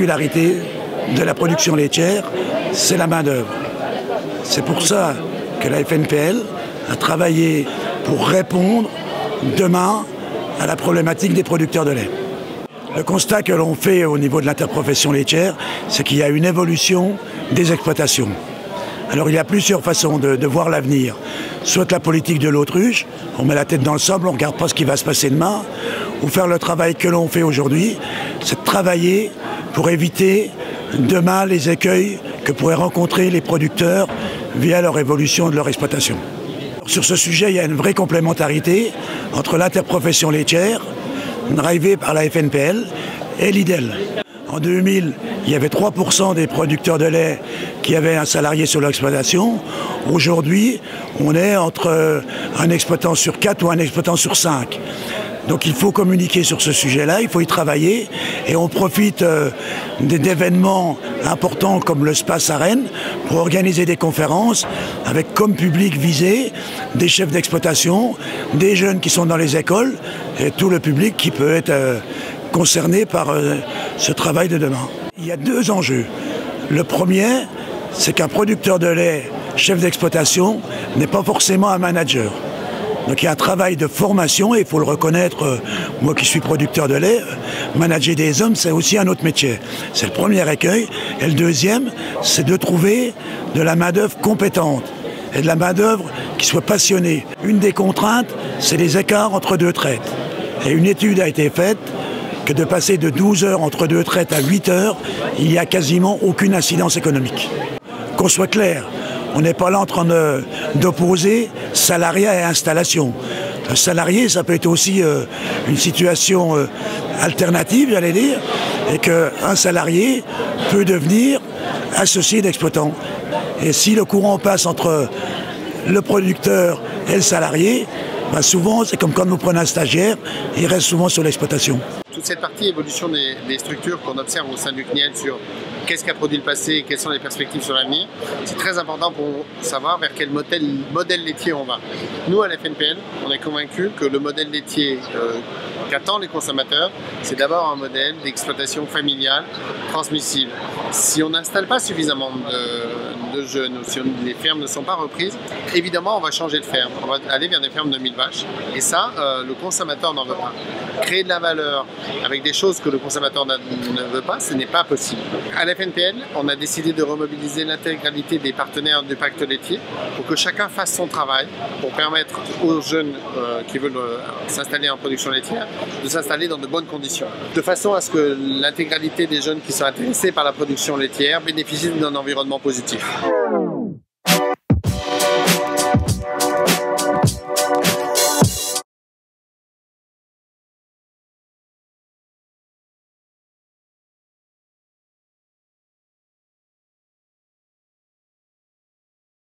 particularité de la production laitière, c'est la main-d'œuvre. C'est pour ça que la FNPL a travaillé pour répondre demain à la problématique des producteurs de lait. Le constat que l'on fait au niveau de l'interprofession laitière, c'est qu'il y a une évolution des exploitations. Alors il y a plusieurs façons de voir l'avenir. Soit la politique de l'autruche, on met la tête dans le sable, on ne regarde pas ce qui va se passer demain, ou faire le travail que l'on fait aujourd'hui, c'est de travailler pour éviter demain les écueils que pourraient rencontrer les producteurs via leur évolution de leur exploitation. Sur ce sujet, il y a une vraie complémentarité entre l'interprofession laitière, drivée par la FNPL, et l'IDEL. En 2000, il y avait 3% des producteurs de lait qui avaient un salarié sur leur exploitation. Aujourd'hui, on est entre un exploitant sur 4 ou un exploitant sur 5. Donc il faut communiquer sur ce sujet-là, il faut y travailler et on profite d'événements importants comme le SPACE à Rennes pour organiser des conférences avec comme public visé des chefs d'exploitation, des jeunes qui sont dans les écoles et tout le public qui peut être concerné par ce travail de demain. Il y a deux enjeux. Le premier, c'est qu'un producteur de lait, chef d'exploitation, n'est pas forcément un manager. Donc il y a un travail de formation et il faut le reconnaître, moi qui suis producteur de lait, manager des hommes c'est aussi un autre métier. C'est le premier écueil. Et le deuxième, c'est de trouver de la main-d'œuvre compétente et de la main-d'œuvre qui soit passionnée. Une des contraintes, c'est les écarts entre deux traites. Et une étude a été faite que de passer de 12 heures entre deux traites à 8 heures, il n'y a quasiment aucune incidence économique. Qu'on soit clair, on n'est pas là en train d'opposer salariat et installation. Un salarié, ça peut être aussi une situation alternative, j'allais dire, et qu'un salarié peut devenir associé d'exploitant. Et si le courant passe entre le producteur et le salarié, ben souvent, c'est comme quand vous prenez un stagiaire, il reste souvent sur l'exploitation. Toute cette partie évolution des structures qu'on observe au sein du CNIEL sur qu'est-ce qu'a produit le passé et quelles sont les perspectives sur l'avenir, c'est très important pour savoir vers quel modèle laitier on va. Nous, à la FNPL, on est convaincus que le modèle laitier qu'attendent les consommateurs, c'est d'abord un modèle d'exploitation familiale transmissible. Si on n'installe pas suffisamment de jeunes ou si les fermes ne sont pas reprises, évidemment, on va changer de ferme. On va aller vers des fermes de 1000 vaches. Et ça, le consommateur n'en veut pas. Créer de la valeur avec des choses que le consommateur ne veut pas, ce n'est pas possible. À la FNPL, on a décidé de remobiliser l'intégralité des partenaires du pacte laitier pour que chacun fasse son travail, pour permettre aux jeunes qui veulent s'installer en production laitière de s'installer dans de bonnes conditions. De façon à ce que l'intégralité des jeunes qui sont intéressés par la production laitière bénéficient d'un environnement positif.